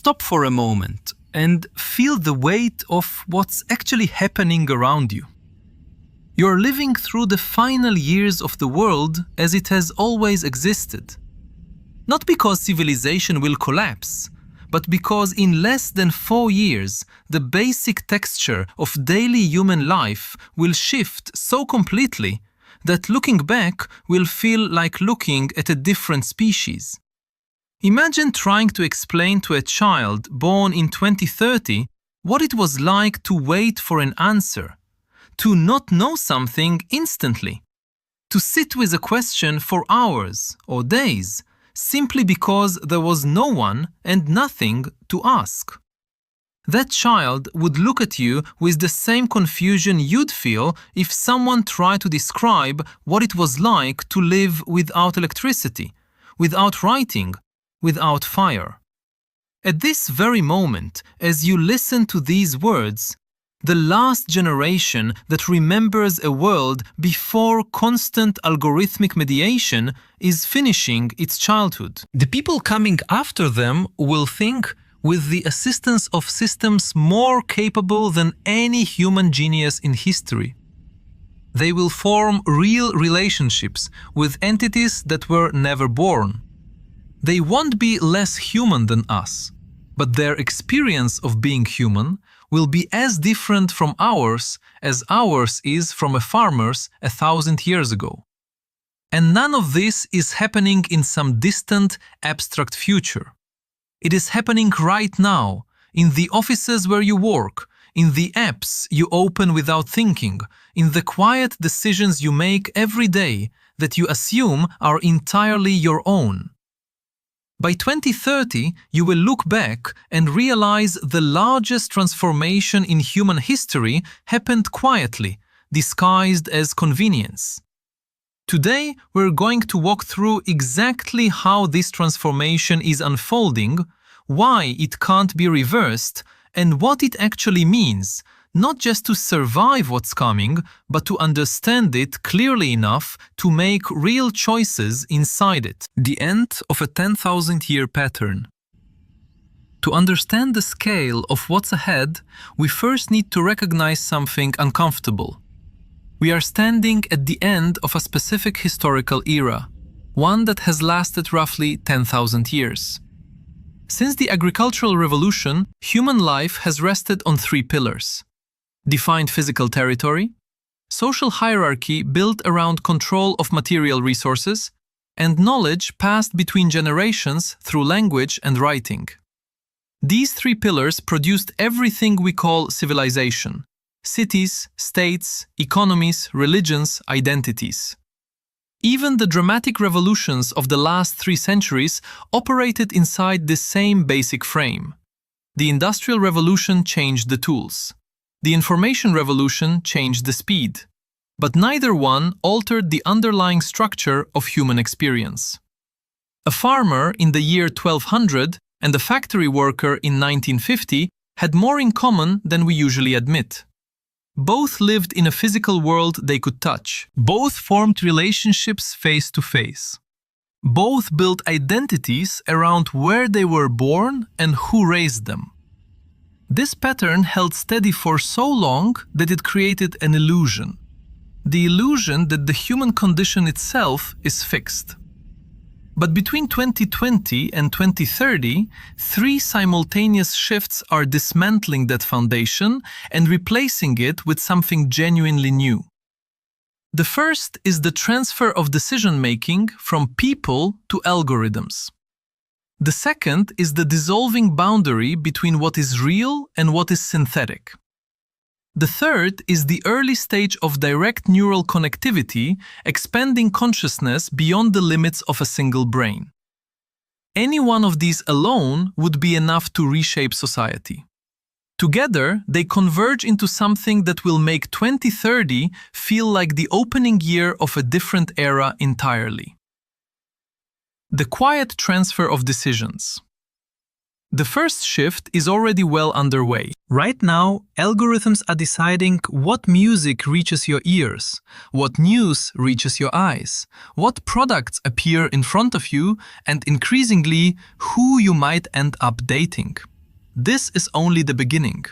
stop for a moment and feel the weight of what's actually happening around you. You're living through the final years of the world as it has always existed. Not because civilization will collapse, but because in less than 4 years, the basic texture of daily human life will shift so completely that looking back will feel like looking at a different species. Imagine trying to explain to a child born in 2030 what it was like to wait for an answer, to not know something instantly, to sit with a question for hours or days, simply because there was no one and nothing to ask. That child would look at you with the same confusion you'd feel if someone tried to describe what it was like to live without electricity, without writing, without fire. At this very moment, as you listen to these words, the last generation that remembers a world before constant algorithmic mediation is finishing its childhood. The people coming after them will think with the assistance of systems more capable than any human genius in history. They will form real relationships with entities that were never born. They won't be less human than us, but their experience of being human will be as different from ours as ours is from a farmer's 1,000 years ago. And none of this is happening in some distant, abstract future. It is happening right now, in the offices where you work, in the apps you open without thinking, in the quiet decisions you make every day that you assume are entirely your own. By 2030, you will look back and realize the largest transformation in human history happened quietly, disguised as convenience. Today, we're going to walk through exactly how this transformation is unfolding, why it can't be reversed, and what it actually means, not just to survive what's coming, but to understand it clearly enough to make real choices inside it. The end of a 10,000-year pattern. To understand the scale of what's ahead, we first need to recognize something uncomfortable. We are standing at the end of a specific historical era, one that has lasted roughly 10,000 years. Since the agricultural revolution, human life has rested on 3 pillars: defined physical territory, social hierarchy built around control of material resources, and knowledge passed between generations through language and writing. These 3 pillars produced everything we call civilization: cities, states, economies, religions, identities. Even the dramatic revolutions of the last 3 centuries operated inside this same basic frame. The Industrial Revolution changed the tools. The Information Revolution changed the speed. But neither one altered the underlying structure of human experience. A farmer in the year 1200 and a factory worker in 1950 had more in common than we usually admit. Both lived in a physical world they could touch. Both formed relationships face to face. Both built identities around where they were born and who raised them. This pattern held steady for so long that it created an illusion. The illusion that the human condition itself is fixed. But between 2020 and 2030, 3 simultaneous shifts are dismantling that foundation and replacing it with something genuinely new. The first is the transfer of decision-making from people to algorithms. The second is the dissolving boundary between what is real and what is synthetic. The third is the early stage of direct neural connectivity, expanding consciousness beyond the limits of a single brain. Any one of these alone would be enough to reshape society. Together, they converge into something that will make 2030 feel like the opening year of a different era entirely. The quiet transfer of decisions. The first shift is already well underway. Right now, algorithms are deciding what music reaches your ears, what news reaches your eyes, what products appear in front of you, and increasingly, who you might end up dating. This is only the beginning.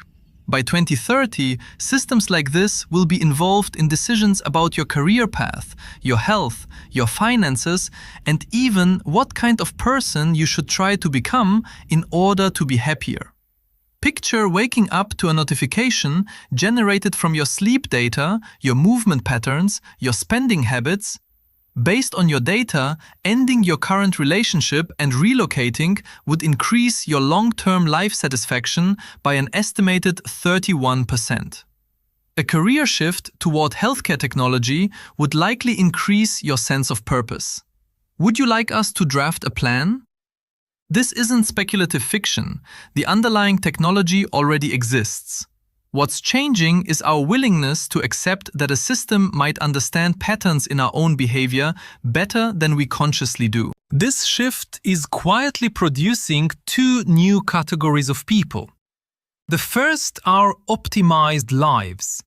By 2030, systems like this will be involved in decisions about your career path, your health, your finances, and even what kind of person you should try to become in order to be happier. Picture waking up to a notification generated from your sleep data, your movement patterns, your spending habits. Based on your data, ending your current relationship and relocating would increase your long-term life satisfaction by an estimated 31%. A career shift toward healthcare technology would likely increase your sense of purpose. Would you like us to draft a plan? This isn't speculative fiction. The underlying technology already exists. What's changing is our willingness to accept that a system might understand patterns in our own behavior better than we consciously do. This shift is quietly producing two new categories of people. The first are optimized lives.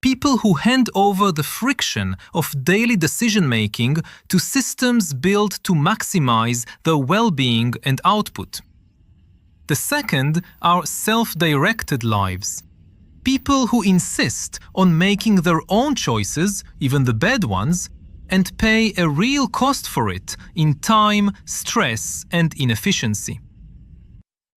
People who hand over the friction of daily decision-making to systems built to maximize their well-being and output. The second are self-directed lives. People who insist on making their own choices, even the bad ones, and pay a real cost for it in time, stress, and inefficiency.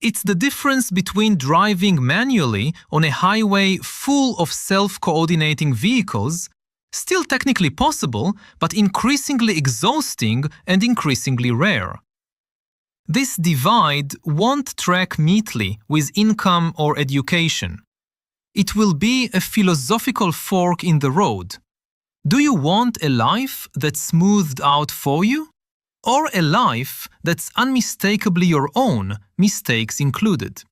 It's the difference between driving manually on a highway full of self-coordinating vehicles, still technically possible, but increasingly exhausting and increasingly rare. This divide won't track neatly with income or education. It will be a philosophical fork in the road. Do you want a life that's smoothed out for you? Or a life that's unmistakably your own, mistakes included?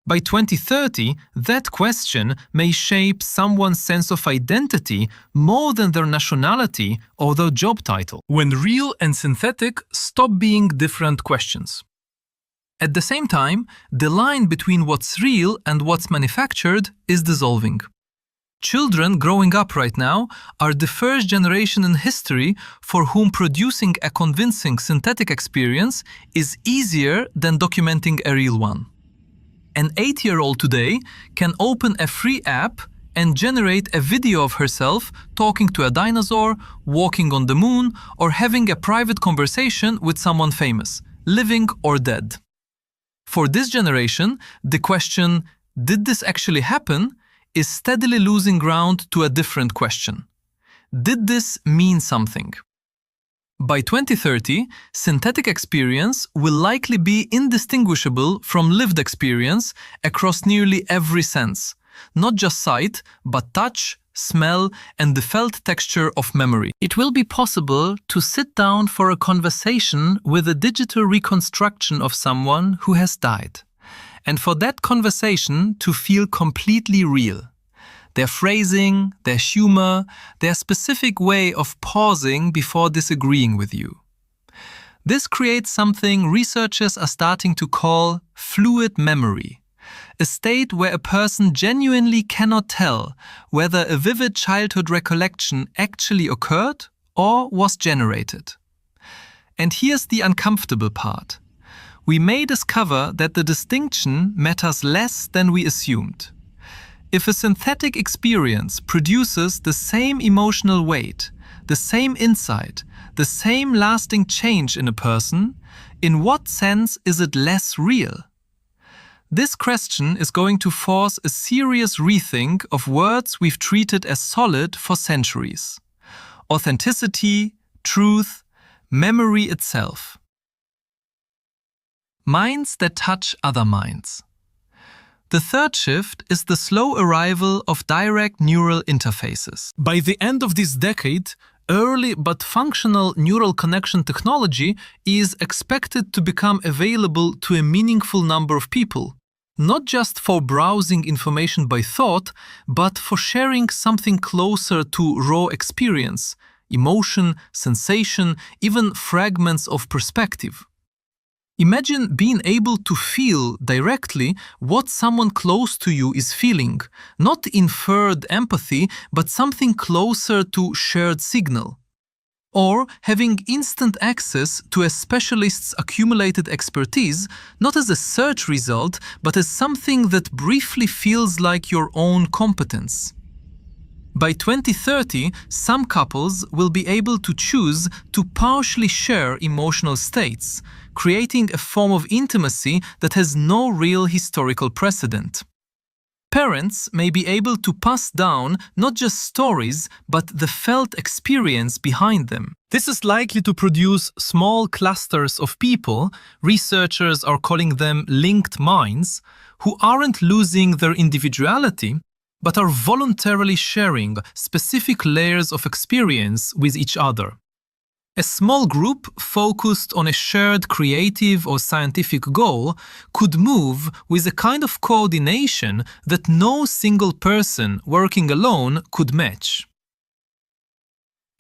By 2030, that question may shape someone's sense of identity more than their nationality or their job title. When real and synthetic stop being different questions. At the same time, the line between what's real and what's manufactured is dissolving. Children growing up right now are the first generation in history for whom producing a convincing synthetic experience is easier than documenting a real one. An 8-year-old today can open a free app and generate a video of herself talking to a dinosaur, walking on the moon, or having a private conversation with someone famous, living or dead. For this generation, the question, did this actually happen, is steadily losing ground to a different question. Did this mean something? By 2030, synthetic experience will likely be indistinguishable from lived experience across nearly every sense, not just sight, but touch, smell, and the felt texture of memory. It will be possible to sit down for a conversation with a digital reconstruction of someone who has died, and for that conversation to feel completely real. Their phrasing, their humor, their specific way of pausing before disagreeing with you. This creates something researchers are starting to call fluid memory, a state where a person genuinely cannot tell whether a vivid childhood recollection actually occurred or was generated. And here's the uncomfortable part. We may discover that the distinction matters less than we assumed. If a synthetic experience produces the same emotional weight, the same insight, the same lasting change in a person, in what sense is it less real? This question is going to force a serious rethink of words we've treated as solid for centuries. Authenticity, truth, memory itself. Minds that touch other minds. The third shift is the slow arrival of direct neural interfaces. By the end of this decade, early but functional neural connection technology is expected to become available to a meaningful number of people, not just for browsing information by thought, but for sharing something closer to raw experience, emotion, sensation, even fragments of perspective. Imagine being able to feel directly what someone close to you is feeling, not inferred empathy, but something closer to shared signal. or having instant access to a specialist's accumulated expertise, not as a search result, but as something that briefly feels like your own competence. By 2030, some couples will be able to choose to partially share emotional states, creating a form of intimacy that has no real historical precedent. Parents may be able to pass down not just stories, but the felt experience behind them. This is likely to produce small clusters of people, researchers are calling them linked minds, who aren't losing their individuality, but are voluntarily sharing specific layers of experience with each other. A small group focused on a shared creative or scientific goal could move with a kind of coordination that no single person working alone could match.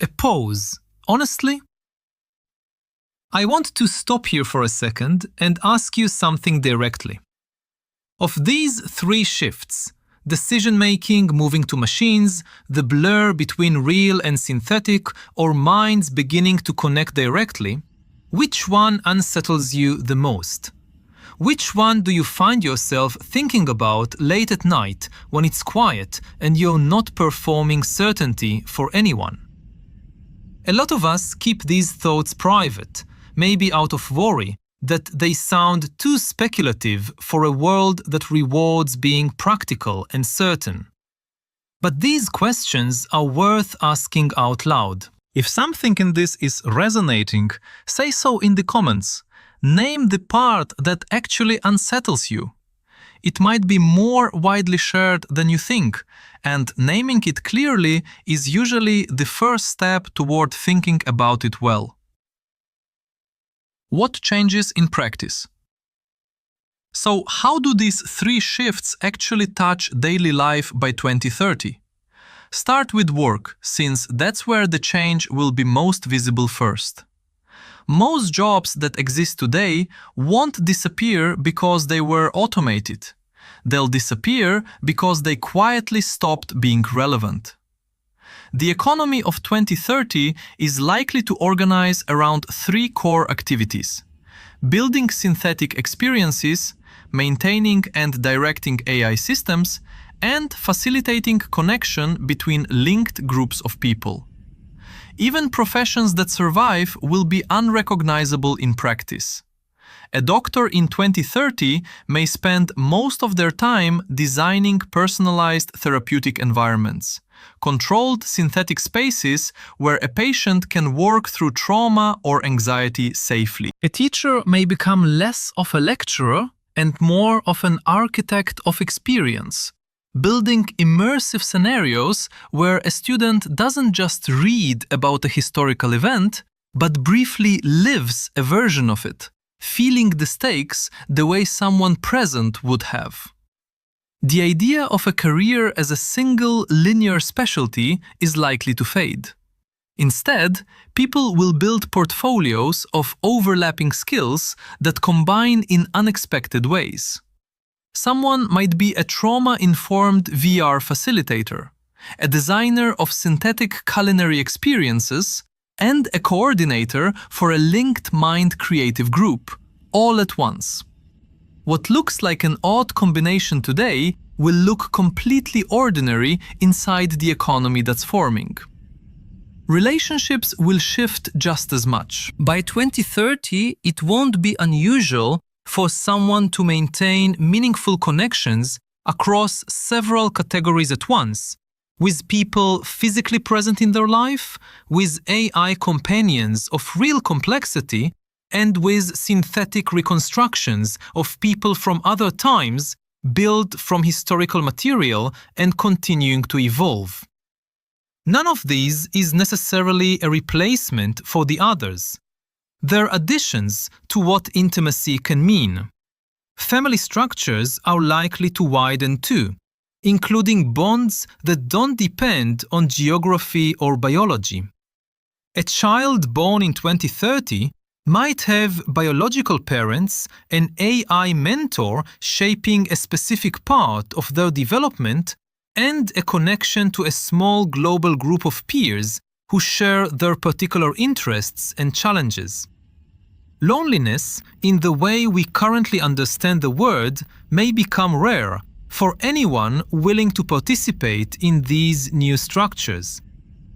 A pause. Honestly, I want to stop here for a second and ask you something directly. Of these three shifts, decision-making moving to machines, the blur between real and synthetic, or minds beginning to connect directly, which one unsettles you the most? Which one do you find yourself thinking about late at night when it's quiet and you're not performing certainty for anyone? A lot of us keep these thoughts private, maybe out of worry that they sound too speculative for a world that rewards being practical and certain. But these questions are worth asking out loud. If something in this is resonating, say so in the comments. Name the part that actually unsettles you. It might be more widely shared than you think, and naming it clearly is usually the first step toward thinking about it well. What changes in practice? So, how do these three shifts actually touch daily life by 2030? Start with work, since that's where the change will be most visible first. Most jobs that exist today won't disappear because they were automated. They'll disappear because they quietly stopped being relevant. The economy of 2030 is likely to organize around three core activities: building synthetic experiences, maintaining and directing AI systems, and facilitating connection between linked groups of people. Even professions that survive will be unrecognizable in practice. A doctor in 2030 may spend most of their time designing personalized therapeutic environments, controlled synthetic spaces where a patient can work through trauma or anxiety safely. A teacher may become less of a lecturer and more of an architect of experience, building immersive scenarios where a student doesn't just read about a historical event, but briefly lives a version of it, feeling the stakes the way someone present would have. The idea of a career as a single linear specialty is likely to fade. Instead, people will build portfolios of overlapping skills that combine in unexpected ways. Someone might be a trauma-informed VR facilitator, a designer of synthetic culinary experiences, and a coordinator for a linked mind creative group, all at once. What looks like an odd combination today will look completely ordinary inside the economy that's forming. Relationships will shift just as much. By 2030, it won't be unusual for someone to maintain meaningful connections across several categories at once, with people physically present in their life, with AI companions of real complexity, and with synthetic reconstructions of people from other times built from historical material and continuing to evolve. None of these is necessarily a replacement for the others. They're additions to what intimacy can mean. Family structures are likely to widen too, including bonds that don't depend on geography or biology. A child born in 2030 might have biological parents, an AI mentor shaping a specific part of their development, and a connection to a small global group of peers who share their particular interests and challenges. Loneliness, in the way we currently understand the word, may become rare for anyone willing to participate in these new structures.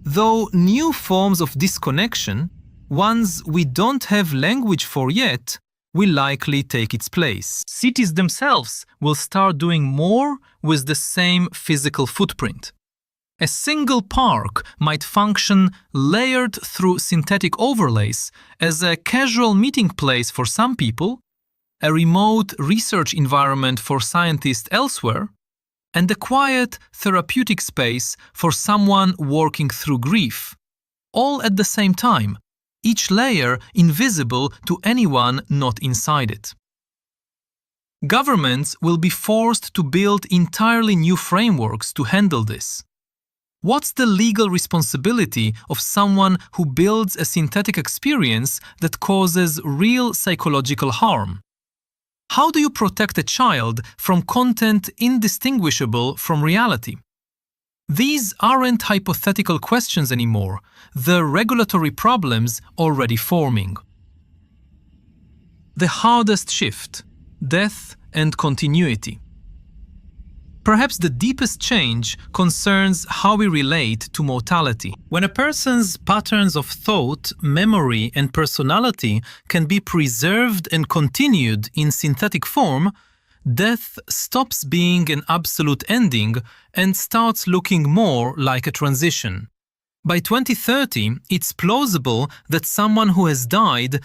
Though new forms of disconnection, ones we don't have language for yet, will likely take its place. Cities themselves will start doing more with the same physical footprint. A single park might function layered through synthetic overlays as a casual meeting place for some people, a remote research environment for scientists elsewhere, and a quiet therapeutic space for someone working through grief, all at the same time, each layer invisible to anyone not inside it. Governments will be forced to build entirely new frameworks to handle this. What's the legal responsibility of someone who builds a synthetic experience that causes real psychological harm? How do you protect a child from content indistinguishable from reality? These aren't hypothetical questions anymore, they're regulatory problems already forming. The hardest shift: death and continuity. Perhaps the deepest change concerns how we relate to mortality. When a person's patterns of thought, memory, and personality can be preserved and continued in synthetic form, death stops being an absolute ending and starts looking more like a transition. By 2030, it's plausible that someone who has died